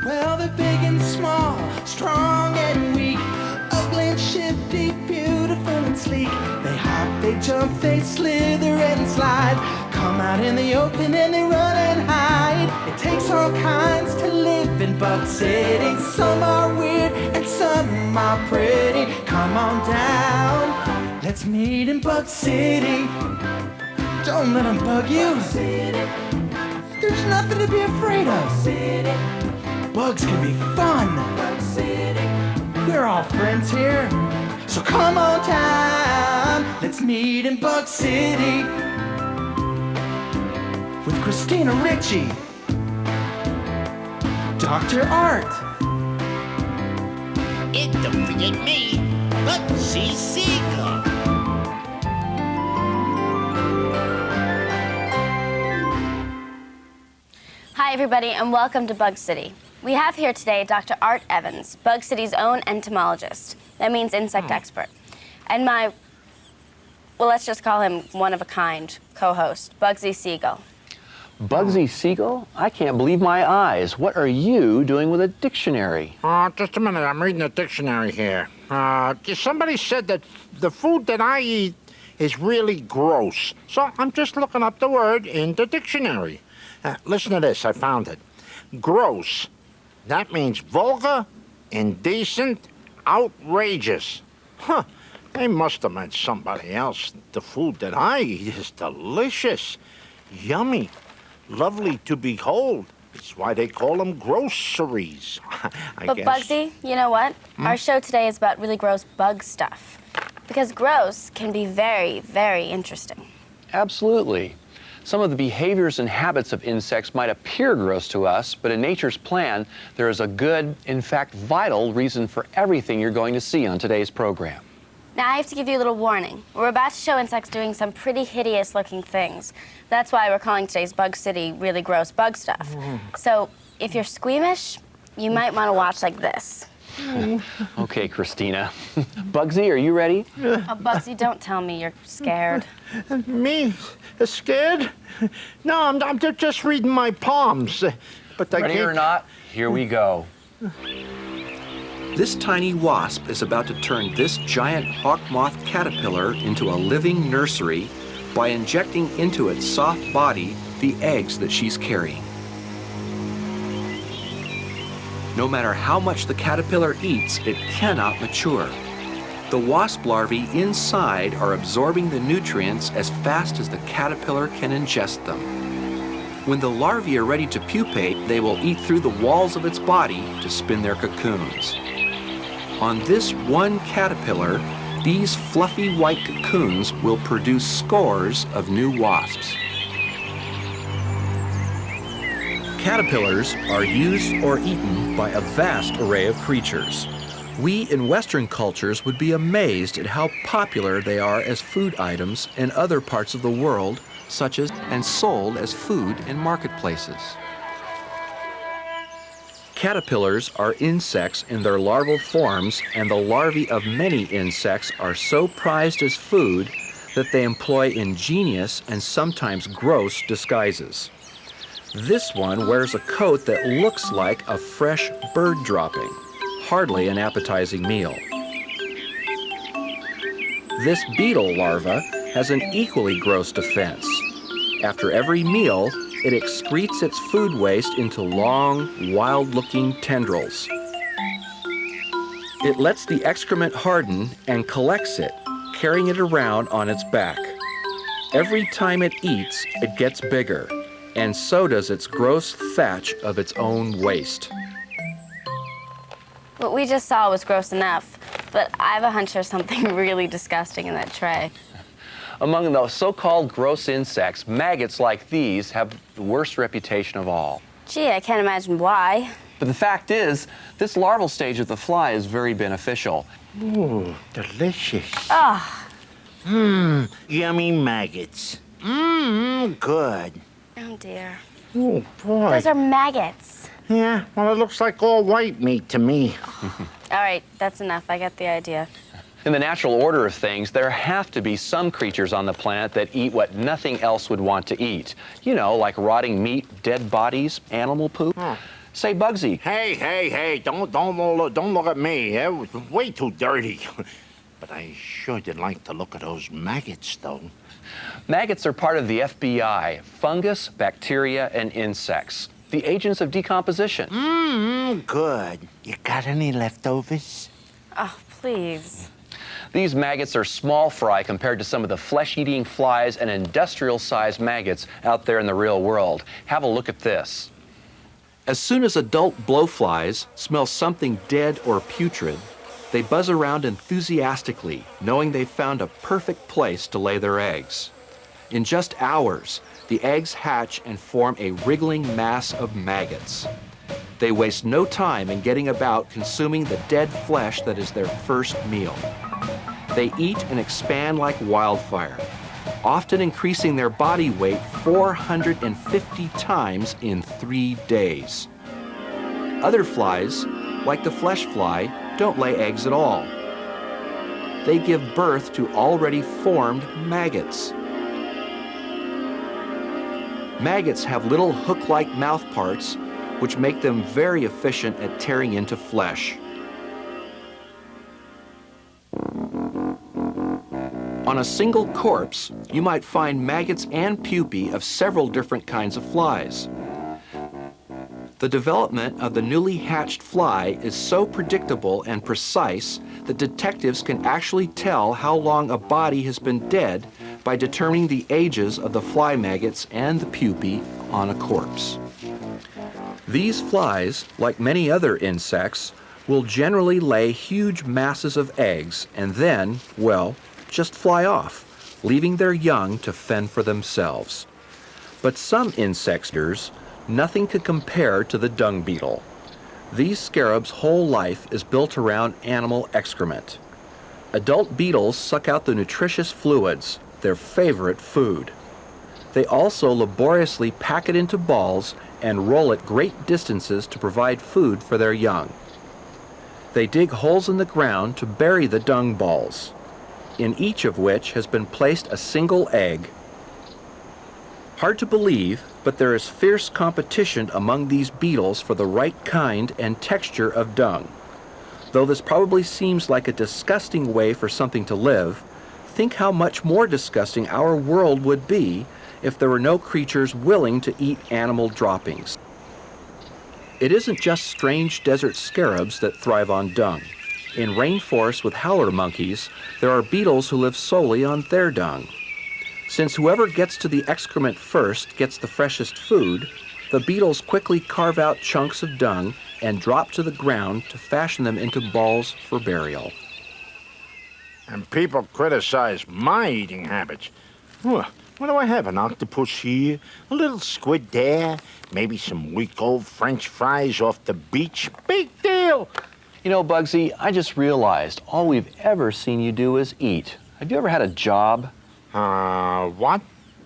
Well, they're big and small, strong and weak, ugly and shifty, beautiful and sleek. They hop, they jump, they slither and slide, come out in the open and they run and hide. It takes all kinds to live in Bug City. Some are weird and some are pretty. Come on down, let's meet in Bug City. Don't let them bug you. There's nothing to be afraid of. Bugs can be fun. We're all friends here. So come on down, let's meet in Bug City with Christina, Ricci, Dr. Art. And don't forget me, Bugsy Seagull. Hi everybody and welcome to Bug City. We have here today Dr. Art Evans, Bug City's own entomologist. That means insect expert. And my, well, let's just call him one-of-a-kind co-host, Bugsy Seagull. Bugsy Seagull? I can't believe my eyes. What are you doing with a dictionary? Just a minute. I'm reading a dictionary here. Somebody said that the food that I eat is really gross. So I'm just looking up the word in the dictionary. Listen to this. I found it. Gross. That means vulgar, indecent, outrageous. Huh. They must have meant somebody else. The food that I eat is delicious, yummy, lovely to behold. It's why they call them groceries, I But guess. Bugsy, you know what? Our show today is about really gross bug stuff. Because gross can be very, very interesting. Absolutely. Some of the behaviors and habits of insects might appear gross to us, but in nature's plan, there is a good, in fact, vital reason for everything you're going to see on today's program. Now I have to give you a little warning. We're about to show insects doing some pretty hideous looking things. That's why we're calling today's Bug City really gross bug stuff. So if you're squeamish, you might want to watch like this. Okay, Christina. Bugsy, are you ready? Oh, Bugsy, don't tell me you're scared. Me? Scared? No, I'm just reading my palms. But I Ready can't... or not, here we go. This tiny wasp is about to turn this giant hawk moth caterpillar into a living nursery by injecting into its soft body the eggs that she's carrying. No matter how much the caterpillar eats, it cannot mature. The wasp larvae inside are absorbing the nutrients as fast as the caterpillar can ingest them. When the larvae are ready to pupate, they will eat through the walls of its body to spin their cocoons. On this one caterpillar, these fluffy white cocoons will produce scores of new wasps. Caterpillars are used or eaten by a vast array of creatures. We in Western cultures would be amazed at how popular they are as food items in other parts of the world, such as and sold as food in marketplaces. Caterpillars are insects in their larval forms, and the larvae of many insects are so prized as food that they employ ingenious and sometimes gross disguises. This one wears a coat that looks like a fresh bird dropping, hardly an appetizing meal. This beetle larva has an equally gross defense. After every meal, it excretes its food waste into long, wild-looking tendrils. It lets the excrement harden and collects it, carrying it around on its back. Every time it eats, it gets bigger, and so does its gross thatch of its own waste. What we just saw was gross enough, but I have a hunch there's something really disgusting in that tray. Among the so-called gross insects, maggots like these have the worst reputation of all. Gee, I can't imagine why. But the fact is, this larval stage of the fly is very beneficial. Ooh, delicious. Oh, Yummy maggots. Good. oh dear. Oh, boy. Those are maggots. Yeah, well, it looks like all white meat to me. All right, that's enough. I get the idea. In the natural order of things, there have to be some creatures on the planet that eat what nothing else would want to eat. You know, like rotting meat, dead bodies, animal poop. Say, Bugsy, Hey, don't look at me. It was way too dirty. But I sure did like to look at those maggots, though. maggots are part of the FBI, fungus, bacteria, and insects, the agents of decomposition. Good. You got any leftovers? Oh, please. These maggots are small fry compared to some of the flesh-eating flies and industrial-sized maggots out there in the real world. Have a look at this. As soon as adult blowflies smell something dead or putrid, they buzz around enthusiastically, knowing they've found a perfect place to lay their eggs. In just hours, the eggs hatch and form a wriggling mass of maggots. They waste no time in getting about consuming the dead flesh that is their first meal. They eat and expand like wildfire, often increasing their body weight 450 times in 3 days. Other flies, like the flesh fly, don't lay eggs at all. They give birth to already formed maggots. Maggots have little hook-like mouth parts, which make them very efficient at tearing into flesh. On a single corpse, you might find maggots and pupae of several different kinds of flies. The development of the newly hatched fly is so predictable and precise that detectives can actually tell how long a body has been dead by determining the ages of the fly maggots and the pupae on a corpse. These flies, like many other insects, will generally lay huge masses of eggs and then, well, just fly off, leaving their young to fend for themselves. But some insects, nothing could compare to the dung beetle. These scarabs' whole life is built around animal excrement. Adult beetles suck out the nutritious fluids, their favorite food. They also laboriously pack it into balls and roll it great distances to provide food for their young. They dig holes in the ground to bury the dung balls, in each of which has been placed a single egg. Hard to believe, but there is fierce competition among these beetles for the right kind and texture of dung. Though this probably seems like a disgusting way for something to live, think how much more disgusting our world would be if there were no creatures willing to eat animal droppings. It isn't just strange desert scarabs that thrive on dung. In rainforests with howler monkeys, there are beetles who live solely on their dung. Since whoever gets to the excrement first gets the freshest food, the beetles quickly carve out chunks of dung and drop to the ground to fashion them into balls for burial. And people criticize my eating habits. What do I have? An octopus here, a little squid there, maybe some week-old French fries off the beach. Big deal! You know, Bugsy, I just realized all we've ever seen you do is eat. Have you ever had a job? What?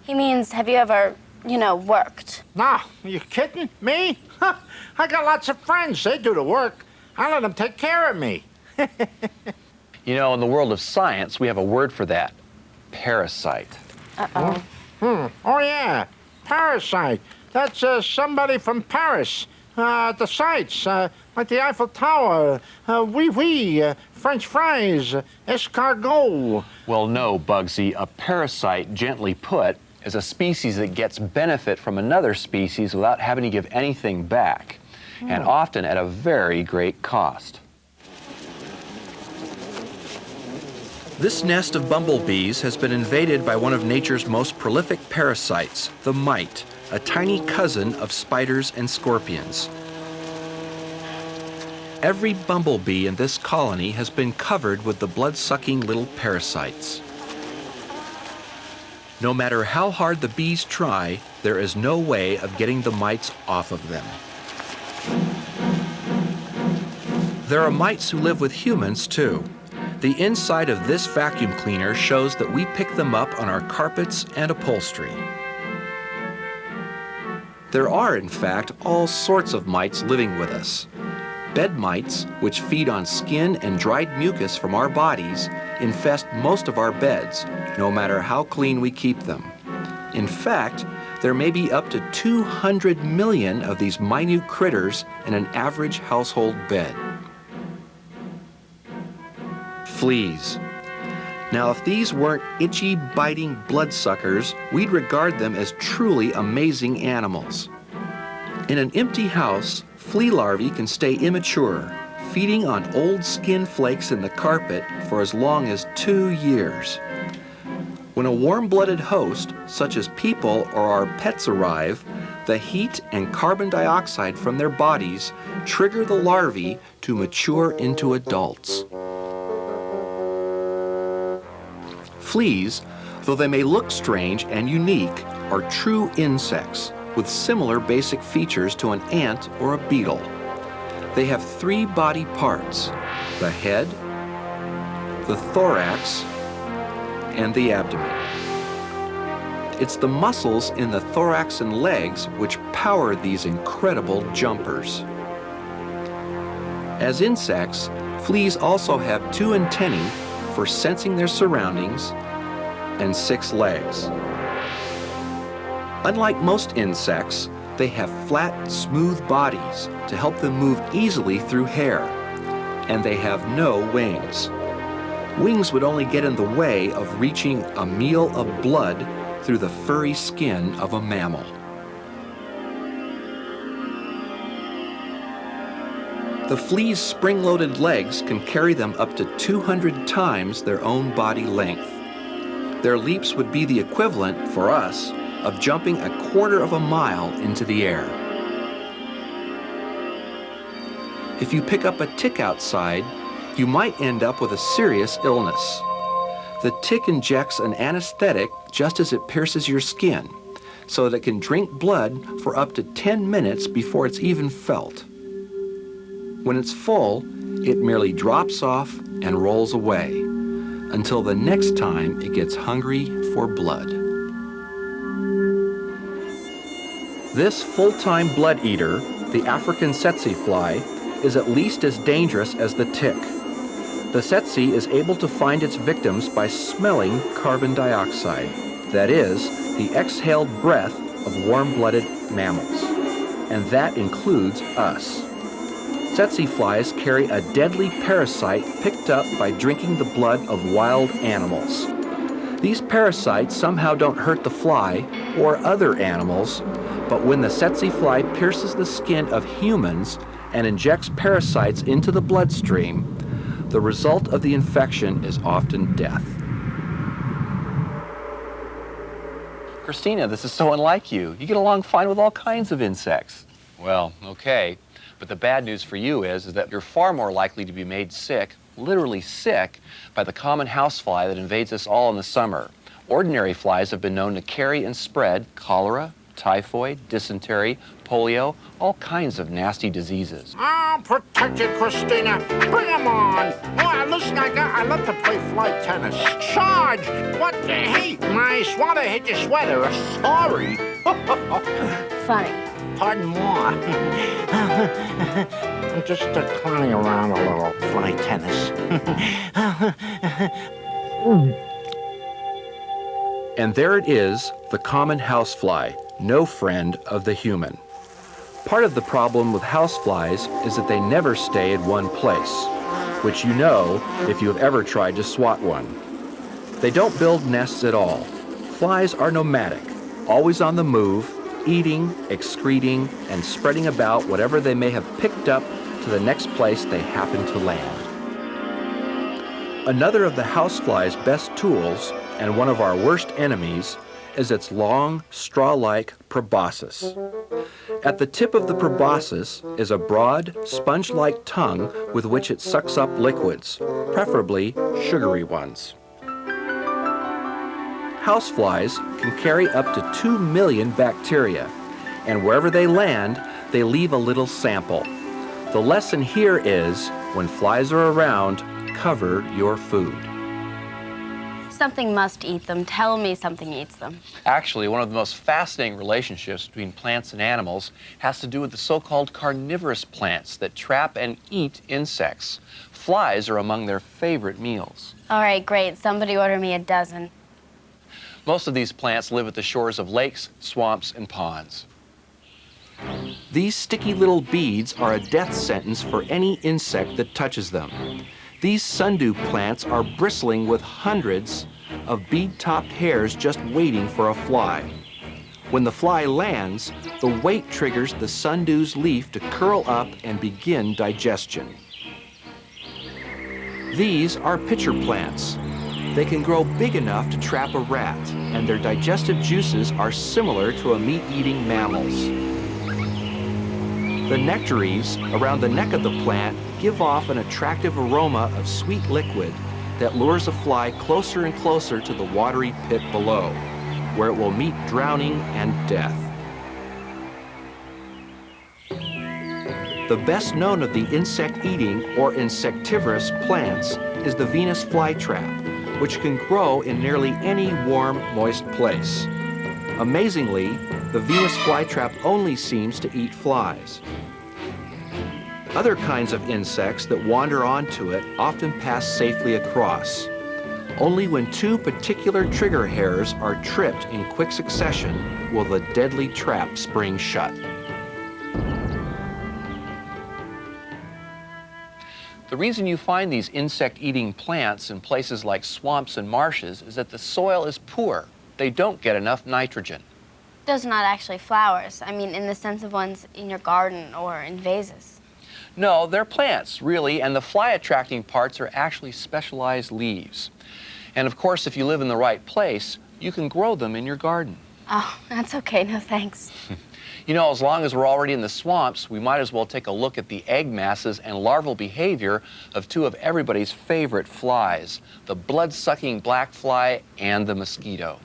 He means, have you ever, worked? Nah, you kidding? Me? I got lots of friends. They do the work. I let them take care of me. You know, in the world of science, we have a word for that. Parasite. Uh-oh. Oh, yeah. Parasite. That's somebody from Paris. The sights, like the Eiffel Tower, French fries, escargot. Well, no, Bugsy. A parasite, gently put, is a species that gets benefit from another species without having to give anything back, and often at a very great cost. This nest of bumblebees has been invaded by one of nature's most prolific parasites, the mite, a tiny cousin of spiders and scorpions. Every bumblebee in this colony has been covered with the blood-sucking little parasites. No matter how hard the bees try, there is no way of getting the mites off of them. There are mites who live with humans, too. The inside of this vacuum cleaner shows that we pick them up on our carpets and upholstery. There are, in fact, all sorts of mites living with us. Bed mites, which feed on skin and dried mucus from our bodies, infest most of our beds, no matter how clean we keep them. In fact, There may be up to 200 million of these minute critters in an average household bed. Fleas. Now, if these weren't itchy, biting bloodsuckers, we'd regard them as truly amazing animals. In an empty house, flea larvae can stay immature, feeding on old skin flakes in the carpet for as long as 2 years. When a warm-blooded host, such as people or our pets, arrive, the heat and carbon dioxide from their bodies trigger the larvae to mature into adults. Fleas, though they may look strange and unique, are true insects with similar basic features to an ant or a beetle. They have 3 body parts: the head, the thorax, and the abdomen. It's the muscles in the thorax and legs which power these incredible jumpers. As insects, fleas also have 2 antennae for sensing their surroundings and 6 legs. Unlike most insects, they have flat, smooth bodies to help them move easily through hair, and they have no wings. Wings would only get in the way of reaching a meal of blood through the furry skin of a mammal. The flea's spring-loaded legs can carry them up to 200 times their own body length. Their leaps would be the equivalent, for us, of jumping 1/4 of a mile into the air. If you pick up a tick outside, you might end up with a serious illness. The tick injects an anesthetic just as it pierces your skin, so that it can drink blood for up to 10 minutes before it's even felt. When it's full, it merely drops off and rolls away, until the next time it gets hungry for blood. This full-time blood eater, the African tsetse fly, is at least as dangerous as the tick. The tsetse is able to find its victims by smelling carbon dioxide, that is, the exhaled breath of warm-blooded mammals, and that includes us. Tsetse flies carry a deadly parasite picked up by drinking the blood of wild animals. These parasites somehow don't hurt the fly or other animals, but when the tsetse fly pierces the skin of humans and injects parasites into the bloodstream, the result of the infection is often death. Christina, this is so unlike you. You get along fine with all kinds of insects. Well, okay. But the bad news for you is that you're far more likely to be made sick, literally sick, by the common housefly that invades us all in the summer. Ordinary flies have been known to carry and spread cholera, typhoid, dysentery, polio, all kinds of nasty diseases. I'll protect you, Christina. Bring 'em on. Oh, listen, I love to play fly tennis. Charge! What? Hey, my swatter hit your sweater. Sorry. Funny. Pardon moi. I'm just clowning around a little, fly tennis. And there it is, the common housefly, no friend of the human. Part of the problem with houseflies is that they never stay in one place, which you know if you have ever tried to swat one. They don't build nests at all. Flies are nomadic, always on the move, eating, excreting, and spreading about whatever they may have picked up to the next place they happen to land. Another of the housefly's best tools, and one of our worst enemies, is its long, straw-like proboscis. At the tip of the proboscis is a broad, sponge-like tongue with which it sucks up liquids, preferably sugary ones. Houseflies can carry up to 2 million bacteria, and wherever they land, they leave a little sample. The lesson here is, when flies are around, cover your food. Something must eat them. Tell me something eats them. Actually, one of the most fascinating relationships between plants and animals has to do with the so-called carnivorous plants that trap and eat insects. Flies are among their favorite meals. All right, great. Somebody order me a dozen. Most of these plants live at the shores of lakes, swamps, and ponds. These sticky little beads are a death sentence for any insect that touches them. These sundew plants are bristling with hundreds of bead-topped hairs just waiting for a fly. When the fly lands, the weight triggers the sundew's leaf to curl up and begin digestion. These are pitcher plants. They can grow big enough to trap a rat, and their digestive juices are similar to a meat-eating mammal's. The nectaries around the neck of the plant give off an attractive aroma of sweet liquid that lures a fly closer and closer to the watery pit below, where it will meet drowning and death. The best known of the insect-eating or insectivorous plants is the Venus flytrap, which can grow in nearly any warm, moist place. Amazingly, the Venus flytrap only seems to eat flies. Other kinds of insects that wander onto it often pass safely across. Only when two particular trigger hairs are tripped in quick succession will the deadly trap spring shut. The reason you find these insect-eating plants in places like swamps and marshes is that the soil is poor. They don't get enough nitrogen. Those are not actually flowers. I mean, in the sense of ones in your garden or in vases. No, they're plants, really, and the fly-attracting parts are actually specialized leaves. And of course, if you live in the right place, you can grow them in your garden. Oh, that's okay. No thanks. You know, as long as we're already in the swamps, we might as well take a look at the egg masses and larval behavior of two of everybody's favorite flies, the blood-sucking black fly and the mosquito.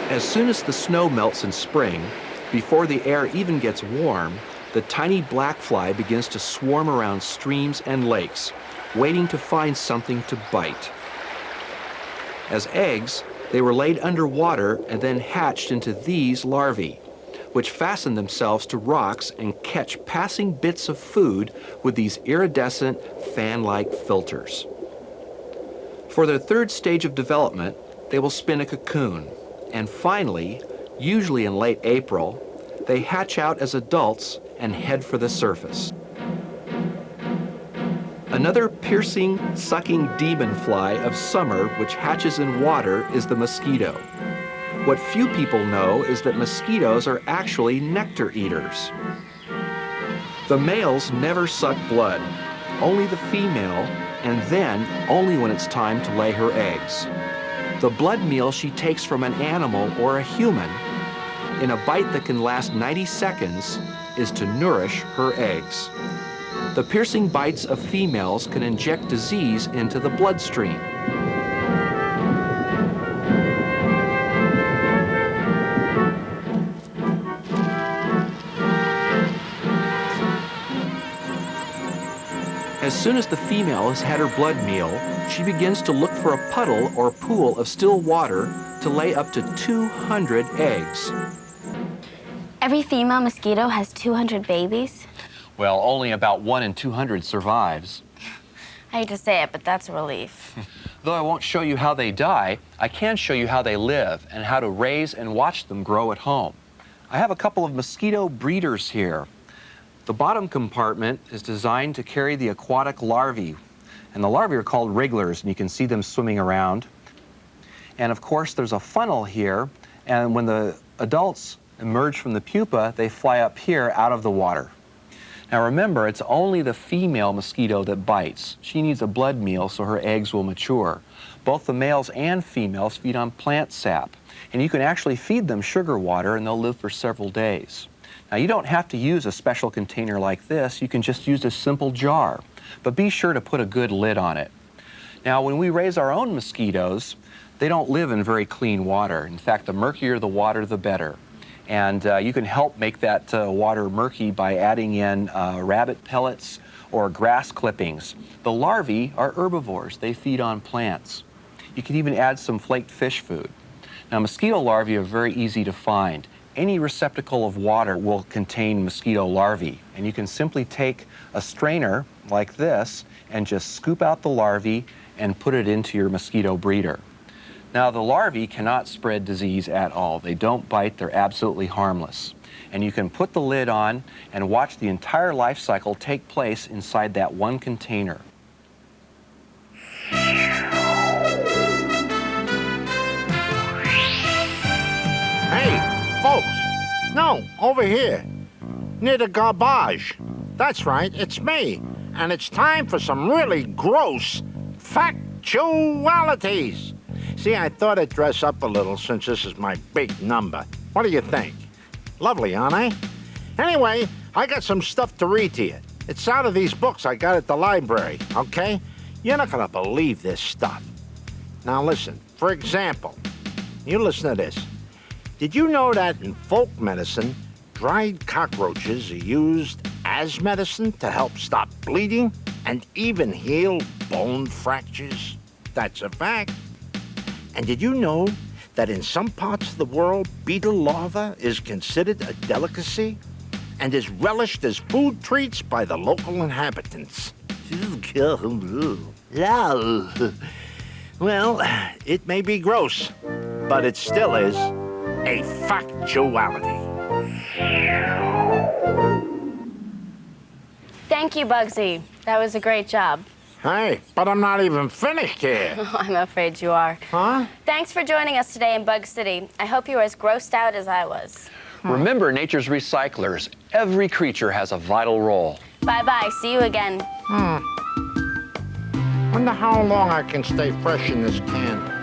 As soon as the snow melts in spring, before the air even gets warm, the tiny black fly begins to swarm around streams and lakes, waiting to find something to bite. As eggs, they were laid underwater and then hatched into these larvae, which fasten themselves to rocks and catch passing bits of food with these iridescent, fan-like filters. For their third stage of development, they will spin a cocoon, and finally, usually in late April, they hatch out as adults and head for the surface. Another piercing, sucking demon fly of summer which hatches in water is the mosquito. What few people know is that mosquitoes are actually nectar eaters. The males never suck blood, only the female, and then only when it's time to lay her eggs. The blood meal she takes from an animal or a human, in a bite that can last 90 seconds, is to nourish her eggs. The piercing bites of females can inject disease into the bloodstream. As soon as the female has had her blood meal, she begins to look for a puddle or pool of still water to lay up to 200 eggs. Every female mosquito has 200 babies? Well, only about 1 in 200 survives. I hate to say it, but that's a relief. Though I won't show you how they die, I can show you how they live and how to raise and watch them grow at home. I have a couple of mosquito breeders here. The bottom compartment is designed to carry the aquatic larvae, and the larvae are called wrigglers, and you can see them swimming around. And of course, there's a funnel here, and when the adults emerge from the pupa, they fly up here out of the water. Now remember, it's only the female mosquito that bites. She needs a blood meal so her eggs will mature. Both the males and females feed on plant sap, and you can actually feed them sugar water and they'll live for several days. Now you don't have to use a special container like this, you can just use a simple jar, but be sure to put a good lid on it. Now when we raise our own mosquitoes, they don't live in very clean water. In fact, the murkier the water, the better. And you can help make that water murky by adding in rabbit pellets or grass clippings. The larvae are herbivores. They feed on plants. You can even add some flaked fish food. Now, mosquito larvae are very easy to find. Any receptacle of water will contain mosquito larvae. And you can simply take a strainer like this and just scoop out the larvae and put it into your mosquito breeder. Now, the larvae cannot spread disease at all. They don't bite, they're absolutely harmless. And you can put the lid on and watch the entire life cycle take place inside that one container. Hey, folks. No, over here. Near the garbage. That's right, it's me. And it's time for some really gross factualities. See, I thought I'd dress up a little since this is my big number. What do you think? Lovely, aren't I? Anyway, I got some stuff to read to you. It's out of these books I got at the library, okay? You're not gonna believe this stuff. Now listen, for example, you listen to this. Did you know that in folk medicine, dried cockroaches are used as medicine to help stop bleeding and even heal bone fractures? That's a fact. And did you know that in some parts of the world, beetle larva is considered a delicacy and is relished as food treats by the local inhabitants? Well, it may be gross, but it still is a factuality. Thank you, Bugsy. That was a great job. Hey, but I'm not even finished here. I'm afraid you are. Huh? Thanks for joining us today in Bug City. I hope you were as grossed out as I was. Remember nature's recyclers. Every creature has a vital role. Bye-bye. See you again. Wonder how long I can stay fresh in this can.